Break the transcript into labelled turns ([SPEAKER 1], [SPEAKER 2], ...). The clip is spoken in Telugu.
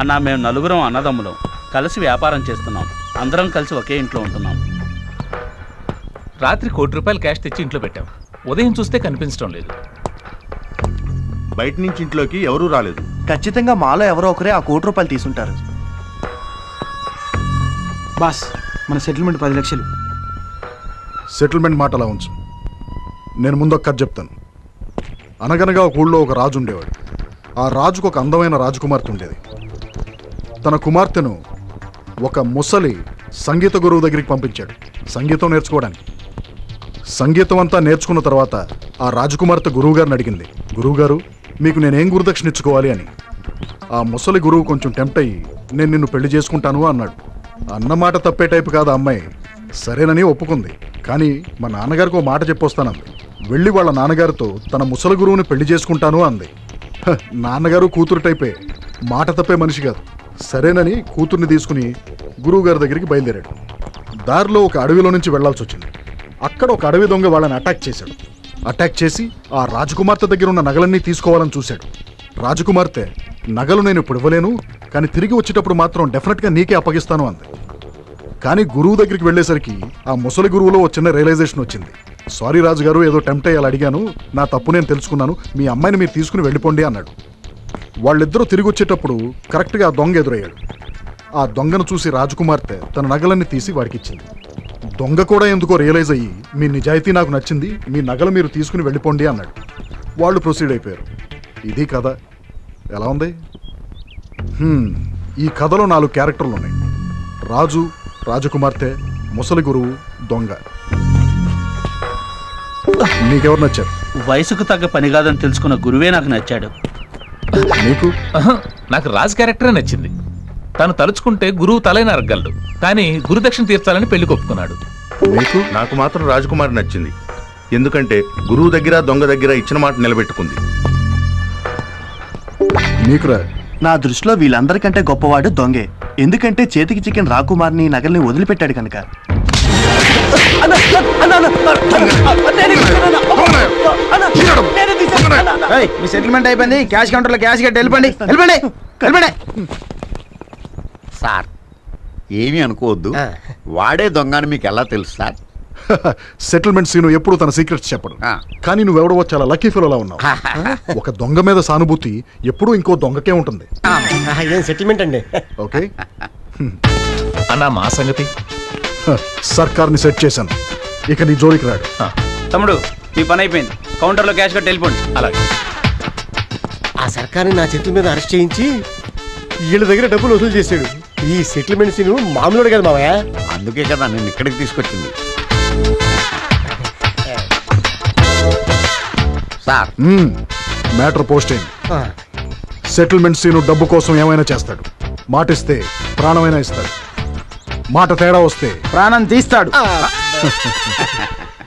[SPEAKER 1] అన్న మేము నలుగురం అన్నదమ్ములం, కలిసి వ్యాపారం చేస్తున్నాం. అందరం కలిసి ఒకే ఇంట్లో ఉంటున్నాం.
[SPEAKER 2] రాత్రి ₹1,00,00,000 క్యాష్ తెచ్చి ఇంట్లో పెట్టాం. ఉదయం చూస్తే కనిపించడం లేదు.
[SPEAKER 3] బయట నుంచి ఇంట్లోకి ఎవరూ రాలేదు.
[SPEAKER 4] ఖచ్చితంగా మాలో ఎవరో ఒకరే ఆ ₹1,00,00,000 తీసుంటారు.
[SPEAKER 5] బాస్, మన సెటిల్మెంట్ 10 లక్షలు.
[SPEAKER 6] సెటిల్మెంట్ మాట అలా ఉంచు. నేను ముందు ఒక కథ చెప్తాను. అనగనగా ఒక ఊళ్ళో ఒక రాజు ఉండేవాడు. ఆ రాజుకు ఒక అందమైన రాజకుమార్తె ఉండేది. తన కుమార్తెను ఒక ముసలి సంగీత గురువు దగ్గరికి పంపించాడు సంగీతం నేర్చుకోవడానికి. సంగీతం అంతా నేర్చుకున్న తర్వాత ఆ రాజకుమార్తె గురువుగారిని అడిగింది, గురువుగారు మీకు నేనేం గురుదక్షిణ ఇచ్చుకోవాలి అని. ఆ ముసలి గురువు కొంచెం టెంప్ట్ అయ్యి నేను నిన్ను పెళ్లి చేసుకుంటాను అన్నాడు. అన్నమాట తప్పే టైపు కాదు ఆ అమ్మాయి. సరేనని ఒప్పుకుంది. కానీ మా నాన్నగారికి ఓ మాట చెప్పొస్తానంది. వెళ్ళి వాళ్ళ నాన్నగారితో తన ముసలి గురువుని పెళ్లి చేసుకుంటాను అంది. నాన్నగారు కూతురు టైపే, మాట తప్పే మనిషి కాదు. సరేనని కూతుర్ని తీసుకుని గురువుగారి దగ్గరికి బయలుదేరాడు. దారిలో ఒక అడవిలో నుంచి వెళ్లాల్సి వచ్చింది. అక్కడ ఒక అడవి దొంగ వాళ్ళని అటాక్ చేశాడు. అటాక్ చేసి ఆ రాజకుమార్తె దగ్గర ఉన్న నగలన్నీ తీసుకోవాలని చూశాడు. రాజకుమార్తె, నగలు నేను ఇప్పుడు ఇవ్వలేను, కానీ తిరిగి వచ్చేటప్పుడు మాత్రం డెఫినెట్గా నీకే అప్పగిస్తాను అంది. కానీ గురువు దగ్గరికి వెళ్ళేసరికి ఆ ముసలి గురువులో ఒక చిన్న రియలైజేషన్ వచ్చింది. సారీ రాజుగారు, ఏదో టెంప్ట్ అయ్యాలి అడిగాను, నా తప్పు నేను తెలుసుకున్నాను, మీ అమ్మాయిని మీరు తీసుకుని వెళ్ళిపోండి అన్నాడు. వాళ్ళిద్దరూ తిరిగి వచ్చేటప్పుడు కరెక్ట్గా ఆ దొంగ ఎదురయ్యాడు. ఆ దొంగను చూసి రాజకుమార్తె తన నగలన్నీ తీసి వాడికి ఇచ్చింది. దొంగ కూడా ఎందుకో రియలైజ్ అయ్యి, మీ నిజాయితీ నాకు నచ్చింది, మీ నగలు మీరు తీసుకుని వెళ్ళిపోండి అన్నాడు. వాళ్ళు ప్రొసీడ్ అయిపోయారు. ఇది కథ. ఎలా ఉంది? ఈ కథలో 4 క్యారెక్టర్లు ఉన్నాయి: రాజు, రాజకుమార్తె, ముసలి గురువు, దొంగ. నీకెవరు నచ్చారు?
[SPEAKER 1] వయసుకు తగ్గ పని కాదని తెలుసుకున్న గురువే నాకు నచ్చాడు.
[SPEAKER 6] నీకు?
[SPEAKER 2] నాకు రాజు క్యారెక్టరే నచ్చింది. తను తలుచుకుంటే గురువు తలైన అరగలడు, కానీ గురుదక్షిణ తీర్చాలని పెళ్లి కొప్పుకున్నాడు.
[SPEAKER 6] నీకు?
[SPEAKER 3] నాకు మాత్రం రాజకుమారి నచ్చింది. ఎందుకంటే గురువు దగ్గర దొంగ దగ్గర ఇచ్చిన మాట నిలబెట్టుకుంది.
[SPEAKER 6] నీకురా?
[SPEAKER 4] నా దృష్టిలో వీళ్ళందరికంటే గొప్పవాడు దొంగే. ఎందుకంటే చేతికి చిక్కిన రాకుమార్ని నగల్ని వదిలిపెట్టాడు కనుక.
[SPEAKER 5] మీ సెటిల్మెంట్ అయిపోయింది. క్యాష్ కౌంటర్లో క్యాష్ కట్టి వెళ్ళిపోండి.
[SPEAKER 7] సార్, ఏమీ అనుకోవద్దు. వాడే దొంగని మీకు ఎలా తెలుసు సార్?
[SPEAKER 6] సెటిల్మెంట్ సీను ఎప్పుడు తన సీక్రెట్స్ చెప్పడు. కానీ నువ్వెవడో చాలా లక్కీ ఫెలోలా ఉన్నావు. ఒక దొంగ మీద సానుభూతి ఎప్పుడూ ఇంకో దొంగకే ఉంటుంది.
[SPEAKER 5] సెటిల్మెంట్ అండి.
[SPEAKER 6] ఓకే
[SPEAKER 2] అన్నా, మా సంగతి?
[SPEAKER 6] సర్కార్ని సెట్ చేశాను, ఇక నీ జోలికి రాడు.
[SPEAKER 5] తమ్ముడు, మీ పని అయిపోయింది. కౌంటర్లో క్యాష్ కట్టి వెళ్ళిపోండి.
[SPEAKER 2] అలాగే.
[SPEAKER 8] ఆ సర్కార్ని నా చేతుల మీద అరెస్ట్ చేయించి వీళ్ళ దగ్గర డబ్బులు వసూలు చేశాడు. ఈ సెటిల్మెంట్ సీను మామూలుడు కదా మావయ్య.
[SPEAKER 7] అందుకే కదా నేను ఇక్కడికి తీసుకొచ్చింది. సార్,
[SPEAKER 6] మ్యాటర్ పోస్ట్ అయింది. సెటిల్మెంట్ సీను డబ్బు కోసం ఏమైనా చేస్తాడు. మాటిస్తే ప్రాణమైనా ఇస్తాడు. మాట తేడా వస్తే
[SPEAKER 5] ప్రాణం తీస్తాడు.